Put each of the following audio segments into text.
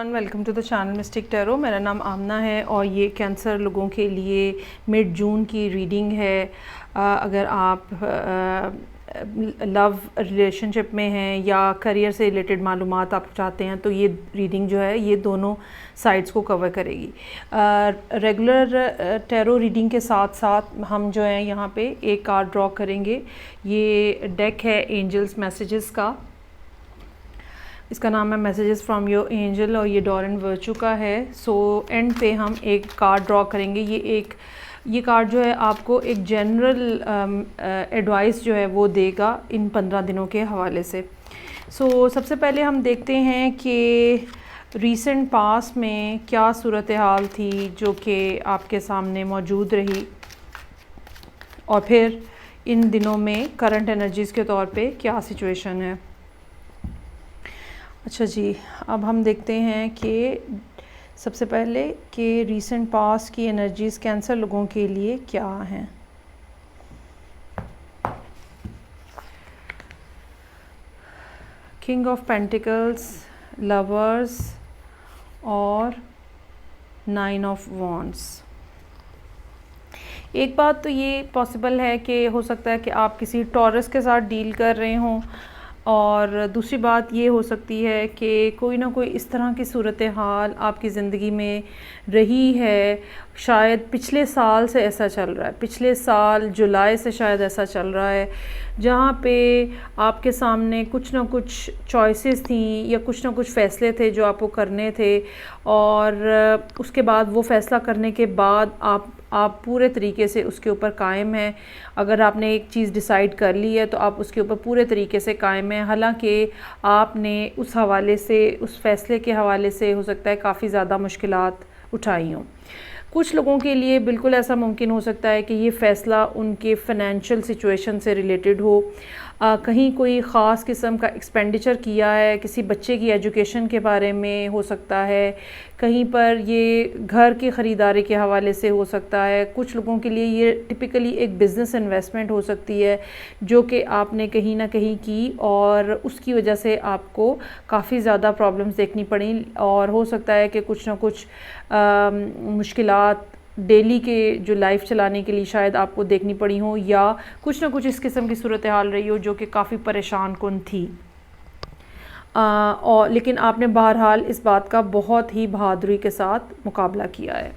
Everyone, welcome to the channel mystic tarot. मेरा नाम आमना है और ये कैंसर लोगों के लिए मिड जून की रीडिंग है। अगर आप लव रिलेशनशिप में हैं या करियर से रिलेटेड मालूमात आप चाहते हैं तो ये रीडिंग जो है ये दोनों साइड्स को कवर करेगी। रेगुलर टैरो रीडिंग के साथ साथ हम जो है यहाँ पे एक कार्ड ड्रॉ करेंगे। ये डेक है एंजल्स मैसेजेस का, इसका नाम है मैसेजेस फ्रॉम योर एंजल और ये डोरन वर्चू का है। सो एंड पे हम एक कार्ड ड्रॉ करेंगे। ये कार्ड जो है आपको एक जनरल एडवाइस जो है वो देगा इन 15 दिनों के हवाले से। सो सबसे पहले हम देखते हैं कि रीसेंट पास में क्या सूरत हाल थी जो कि आपके सामने मौजूद रही और फिर इन दिनों में करंट एनर्जीज़ के तौर पे क्या सिचुएशन है। अच्छा जी, अब हम देखते हैं कि सबसे पहले कि रीसेंट पास की एनर्जीज़ कैंसर लोगों के लिए क्या हैं। किंग ऑफ पेंटिकल्स, लवर्स और 9 ऑफ वॉन्ड्स। एक बात तो ये पॉसिबल है कि हो सकता है कि आप किसी टॉरस के साथ डील कर रहे हों, और दूसरी बात ये हो सकती है कि कोई ना कोई इस तरह की सूरत हाल आपकी ज़िंदगी में रही है। शायद पिछले साल से ऐसा चल रहा है, पिछले साल जुलाई से शायद ऐसा चल रहा है, जहाँ पे आपके सामने कुछ ना कुछ चॉइसेस थी या कुछ ना कुछ फ़ैसले थे जो आपको करने थे, और उसके बाद वो फ़ैसला करने के बाद आप पूरे तरीके से उसके ऊपर कायम हैं। अगर आपने एक चीज़ डिसाइड कर ली है तो आप उसके ऊपर पूरे तरीके से कायम हैं, हालांकि आपने उस हवाले से, उस फ़ैसले के हवाले से हो सकता है काफ़ी ज़्यादा मुश्किलात उठाई हों। कुछ लोगों के लिए बिल्कुल ऐसा मुमकिन हो सकता है कि ये फ़ैसला उनके फ़ाइनेंशियल सिचुएशन से रिलेटेड हो। कहीं कोई ख़ास किस्म का एक्सपेंडिचर किया है, किसी बच्चे की एजुकेशन के बारे में हो सकता है, कहीं पर ये घर की ख़रीदारी के हवाले से हो सकता है। कुछ लोगों के लिए ये टिपिकली एक बिज़नेस इन्वेस्टमेंट हो सकती है जो कि आपने कहीं ना कहीं की और उसकी वजह से आपको काफ़ी ज़्यादा प्रॉब्लम्स देखनी पड़ी, और हो सकता है कि कुछ ना कुछ मुश्किलात डेली के जो लाइफ चलाने के लिए शायद आपको देखनी पड़ी हो, या कुछ ना कुछ इस किस्म की सूरत हाल रही हो जो कि काफ़ी परेशान कुन थी। और लेकिन आपने बहरहाल इस बात का बहुत ही बहादुरी के साथ मुकाबला किया है।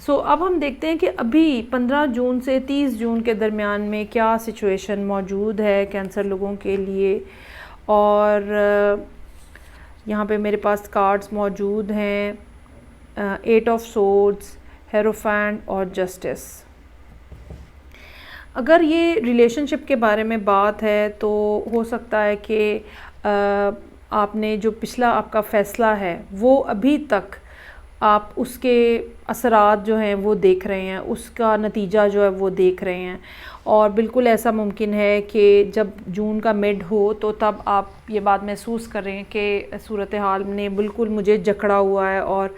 सो अब हम देखते हैं कि अभी 15 जून से 30 जून के दरमियान में क्या सिचुएशन मौजूद है कैंसर लोगों के लिए। और यहाँ पे मेरे पास कार्ड्स मौजूद हैं, 8 ऑफ सोर्ड्स, हेरोफेंट और जस्टिस। अगर ये रिलेशनशिप के बारे में बात है तो हो सकता है कि आपने जो पिछला आपका फ़ैसला है वो अभी तक आप उसके असरात जो हैं वो देख रहे हैं, उसका नतीजा जो है वो देख रहे हैं, और बिल्कुल ऐसा मुमकिन है कि जब जून का मिड हो तो तब आप ये बात महसूस कर रहे हैं कि सूरत हाल ने बिल्कुल मुझे जकड़ा हुआ है और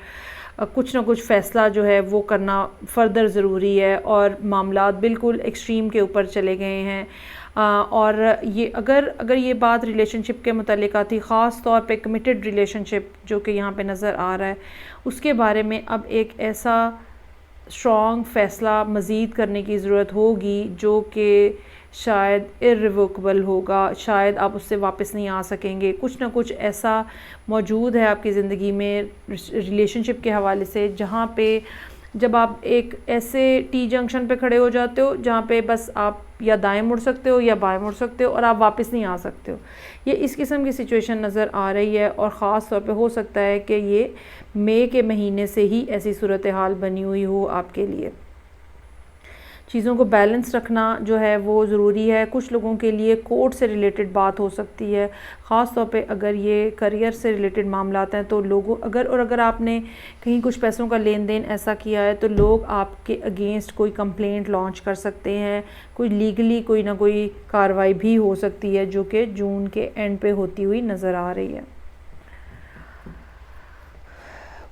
कुछ ना कुछ फ़ैसला जो है वो करना फ़र्दर ज़रूरी है, और मामलात बिल्कुल एक्सट्रीम के ऊपर चले गए हैं। और ये अगर ये बात रिलेशनशिप के मुतालिक थी, ख़ास तौर पे कमिटेड रिलेशनशिप जो कि यहाँ पे नज़र आ रहा है, उसके बारे में अब एक ऐसा स्ट्रॉन्ग फ़ैसला मज़ीद करने की ज़रूरत होगी जो कि शायद इर्रिवोकेबल होगा, शायद आप उससे वापस नहीं आ सकेंगे। कुछ ना कुछ ऐसा मौजूद है आपकी ज़िंदगी में रिलेशनशिप के हवाले से जहाँ पे जब आप एक ऐसे टी जंक्शन पे खड़े हो जाते हो जहाँ पे बस आप या दाएं मुड़ सकते हो या बाएं मुड़ सकते हो और आप वापस नहीं आ सकते हो। ये इस किस्म की सिचुएशन नज़र आ रही है, और ख़ास तौर पे हो सकता है कि ये मई के महीने से ही ऐसी सूरत हाल बनी हुई हो आपके लिए। चीज़ों को बैलेंस रखना जो है वो ज़रूरी है। कुछ लोगों के लिए कोर्ट से रिलेटेड बात हो सकती है, ख़ास तौर पे अगर ये करियर से रिलेटेड मामलात हैं तो लोगों अगर आपने कहीं कुछ पैसों का लेन देन ऐसा किया है तो लोग आपके अगेंस्ट कोई कंप्लेंट लॉन्च कर सकते हैं, कोई लीगली कोई ना कोई कार्रवाई भी हो सकती है जो कि जून के एंड पे होती हुई नज़र आ रही है।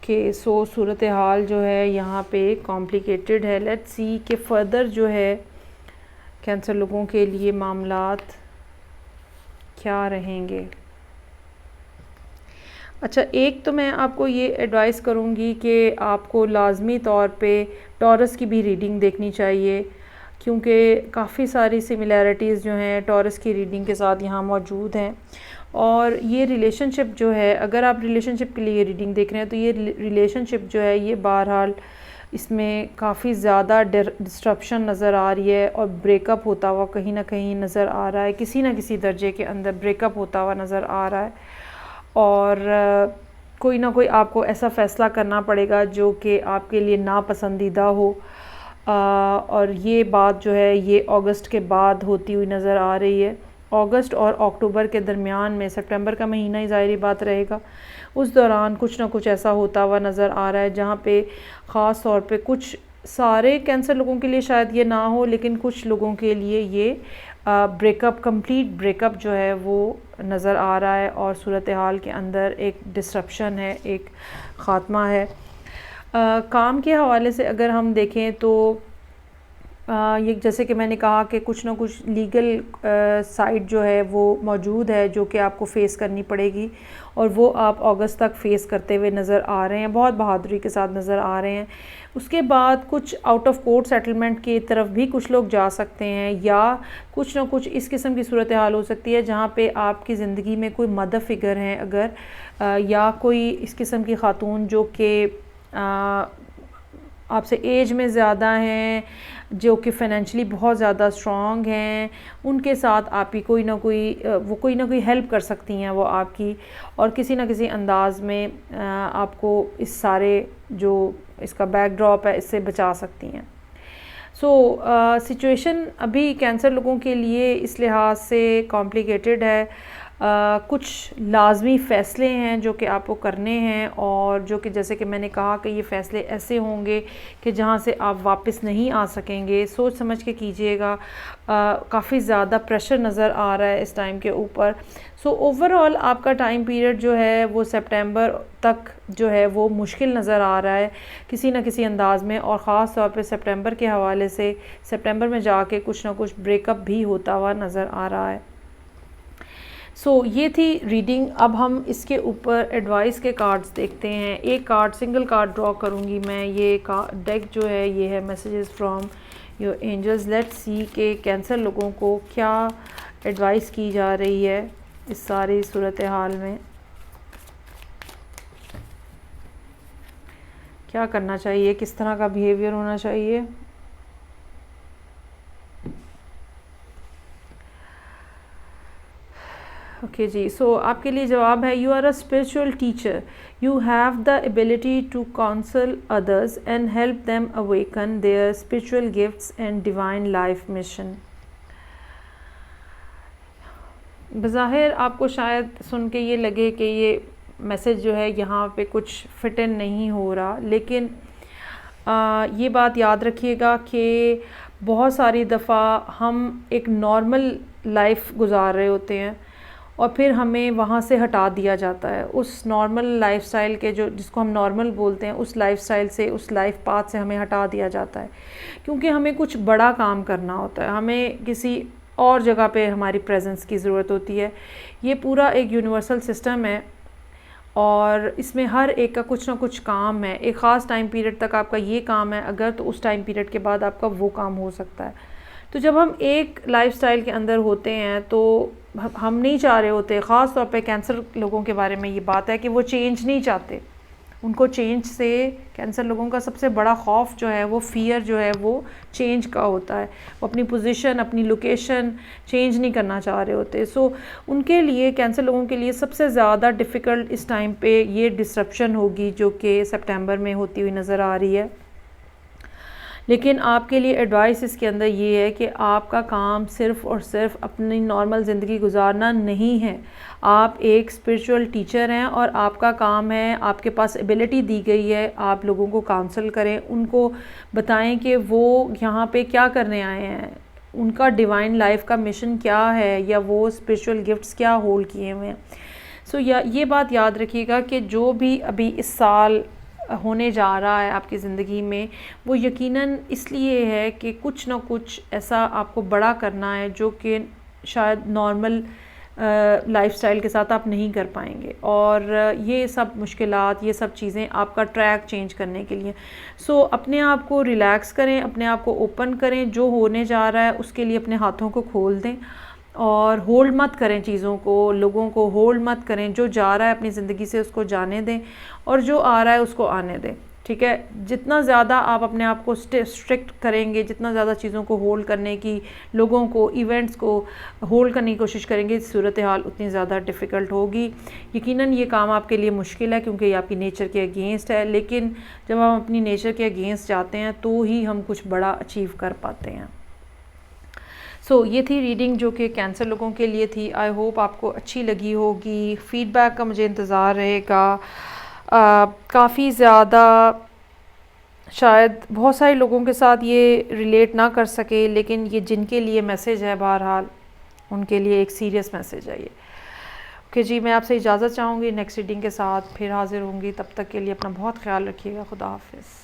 कि सूरत हाल जो है यहाँ पे कॉम्प्लिकेटेड है। लेट्स सी कि फ़र्दर जो है कैंसर लोगों के लिए मामलात क्या रहेंगे। अच्छा, एक तो मैं आपको ये एडवाइस करूँगी कि आपको लाज़मी तौर पे टॉरस की भी रीडिंग देखनी चाहिए, क्योंकि काफ़ी सारी सिमिलैरिटीज़ जो हैं टॉरस की रीडिंग के साथ यहाँ मौजूद हैं। और ये रिलेशनशिप जो है, अगर आप रिलेशनशिप के लिए रीडिंग देख रहे हैं तो ये रिलेशनशिप जो है ये बहरहाल इसमें काफ़ी ज़्यादा डिस्ट्रप्शन नज़र आ रही है और ब्रेकअप होता हुआ कहीं ना कहीं नज़र आ रहा है, किसी न किसी दर्जे के अंदर ब्रेकअप होता हुआ नज़र आ रहा है। और कोई ना कोई आपको ऐसा फ़ैसला करना पड़ेगा जो कि आपके लिए नापसंदीदा हो। और ये बात जो है ये अगस्त के बाद होती हुई नज़र आ रही है। अगस्त और अक्टूबर के दरमियान में, सितंबर का महीना ही ज़ाहिरी बात रहेगा, उस दौरान कुछ ना कुछ ऐसा होता हुआ नज़र आ रहा है जहाँ पे ख़ास तौर पे कुछ सारे कैंसर लोगों के लिए शायद ये ना हो, लेकिन कुछ लोगों के लिए ये ब्रेकअप, कंप्लीट ब्रेकअप जो है वो नज़र आ रहा है और सूरत हाल के अंदर एक डिस्रप्शन है, एक ख़ात्मा है। काम के हवाले से अगर हम देखें तो ये जैसे कि मैंने कहा कि कुछ ना कुछ लीगल साइड जो है वो मौजूद है जो कि आपको फ़ेस करनी पड़ेगी, और वो आप अगस्त तक फ़ेस करते हुए नज़र आ रहे हैं, बहुत बहादुरी के साथ नज़र आ रहे हैं। उसके बाद कुछ आउट ऑफ कोर्ट सेटलमेंट की तरफ भी कुछ लोग जा सकते हैं, या कुछ ना कुछ इस किस्म की सूरत हाल हो सकती है जहाँ पे आपकी ज़िंदगी में कोई मदर फ़िगर हैं अगर, या कोई इस किस्म की ख़ातून जो कि आपसे एज में ज़्यादा हैं, जो कि फ़ाइनेंशियली बहुत ज़्यादा स्ट्रॉन्ग हैं, उनके साथ आपकी कोई ना कोई हेल्प कर सकती हैं वो आपकी, और किसी ना किसी अंदाज़ में आपको इस सारे जो इसका बैकड्रॉप है इससे बचा सकती हैं। सिचुएशन अभी कैंसर लोगों के लिए इस लिहाज से कॉम्प्लिकेटेड है। कुछ लाजमी फ़ैसले हैं जो कि आपको करने हैं, और जो कि जैसे कि मैंने कहा कि ये फ़ैसले ऐसे होंगे कि जहाँ से आप वापस नहीं आ सकेंगे, सोच समझ के कीजिएगा। काफ़ी ज़्यादा प्रेशर नज़र आ रहा है इस टाइम के ऊपर। ओवरऑल आपका टाइम पीरियड जो है वो सितंबर तक जो है वो मुश्किल नज़र आ रहा है किसी न किसी अंदाज़ में, और ख़ास तौर पे सितंबर के हवाले से सितंबर में जाके कुछ ना कुछ ब्रेकअप भी होता हुआ नज़र आ रहा है। ये थी रीडिंग। अब हम इसके ऊपर एडवाइस के कार्ड्स देखते हैं। एक कार्ड, सिंगल कार्ड ड्रॉ करूँगी मैं। ये डेक जो है ये है messages from your angels. Let's see के कैंसर लोगों को क्या एडवाइस की जा रही है इस सारी सूरत हाल में, क्या करना चाहिए, किस तरह का बिहेवियर होना चाहिए। ओके जी, आपके लिए जवाब है, you are a spiritual teacher, you have the ability to counsel others and help them awaken their spiritual gifts and divine life mission. बज़ाहिर आपको शायद सुन के ये लगे कि ये मैसेज जो है यहाँ पे कुछ फिट इन नहीं हो रहा, लेकिन ये बात याद रखिएगा कि बहुत सारी दफ़ा हम एक नॉर्मल लाइफ गुजार रहे होते हैं और फिर हमें वहाँ से हटा दिया जाता है। उस नॉर्मल लाइफस्टाइल के, जो जिसको हम नॉर्मल बोलते हैं, उस लाइफस्टाइल से, उस लाइफ पाथ से हमें हटा दिया जाता है, क्योंकि हमें कुछ बड़ा काम करना होता है, हमें किसी और जगह पे हमारी प्रेजेंस की ज़रूरत होती है। ये पूरा एक यूनिवर्सल सिस्टम है और इसमें हर एक का कुछ ना कुछ काम है। एक ख़ास टाइम पीरियड तक आपका ये काम है अगर, तो उस टाइम पीरियड के बाद आपका वो काम हो सकता है। तो जब हम एक लाइफस्टाइल के अंदर होते हैं तो हम नहीं चाह रहे होते, ख़ास तौर पे कैंसर लोगों के बारे में ये बात है कि वो चेंज नहीं चाहते। उनको चेंज से, कैंसर लोगों का सबसे बड़ा खौफ जो है वो फ़ियर जो है वो चेंज का होता है। वो अपनी पोजीशन, अपनी लोकेशन चेंज नहीं करना चाह रहे होते। उनके लिए, कैंसर लोगों के लिए सबसे ज़्यादा डिफ़िकल्ट इस टाइम पे ये डिसरप्शन होगी जो कि सितंबर में होती हुई नज़र आ रही है। लेकिन आपके लिए एडवाइस इसके अंदर ये है कि आपका काम सिर्फ़ और सिर्फ अपनी नॉर्मल ज़िंदगी गुजारना नहीं है। आप एक स्पिरिचुअल टीचर हैं और आपका काम है, आपके पास एबिलिटी दी गई है, आप लोगों को काउंसल करें, उनको बताएं कि वो यहाँ पे क्या करने आए हैं, उनका डिवाइन लाइफ का मिशन क्या है, या वो स्पिरिचुअल गिफ्ट्स क्या होल्ड किए हुए हैं। ये बात याद रखिएगा कि जो भी अभी इस साल होने जा रहा है आपकी ज़िंदगी में, वो यकीनन इसलिए है कि कुछ ना कुछ ऐसा आपको बड़ा करना है जो कि शायद नॉर्मल लाइफस्टाइल के साथ आप नहीं कर पाएंगे। और ये सब मुश्किलात, ये सब चीज़ें आपका ट्रैक चेंज करने के लिए। सो अपने आप को रिलैक्स करें, अपने आप को ओपन करें, जो होने जा रहा है उसके लिए अपने हाथों को खोल दें और होल्ड मत करें चीज़ों को, लोगों को होल्ड मत करें। जो जा रहा है अपनी ज़िंदगी से उसको जाने दें और जो आ रहा है उसको आने दें, ठीक है। जितना ज़्यादा आप अपने आप को स्ट्रिक्ट करेंगे, जितना ज़्यादा चीज़ों को होल्ड करने की, लोगों को, इवेंट्स को होल्ड करने की कोशिश करेंगे, सूरत हाल उतनी ज़्यादा डिफ़िकल्ट होगी। यकीनन ये काम आपके लिए मुश्किल है क्योंकि ये आपकी नेचर के अगेंस्ट है, लेकिन जब हम अपनी नेचर के अगेंस्ट जाते हैं तो ही हम कुछ बड़ा अचीव कर पाते हैं। सो ये थी रीडिंग जो कि कैंसर लोगों के लिए थी। आई होप आपको अच्छी लगी होगी। फ़ीडबैक का मुझे इंतज़ार रहेगा। काफ़ी ज़्यादा शायद बहुत सारे लोगों के साथ ये रिलेट ना कर सके, लेकिन ये जिनके लिए मैसेज है बहरहाल उनके लिए एक सीरियस मैसेज है ये। ओके जी, मैं आपसे इजाज़त चाहूँगी, नेक्स्ट रीडिंग के साथ फिर हाज़िर होंगी। तब तक के लिए अपना बहुत ख्याल रखिएगा। खुदा हाफिज़।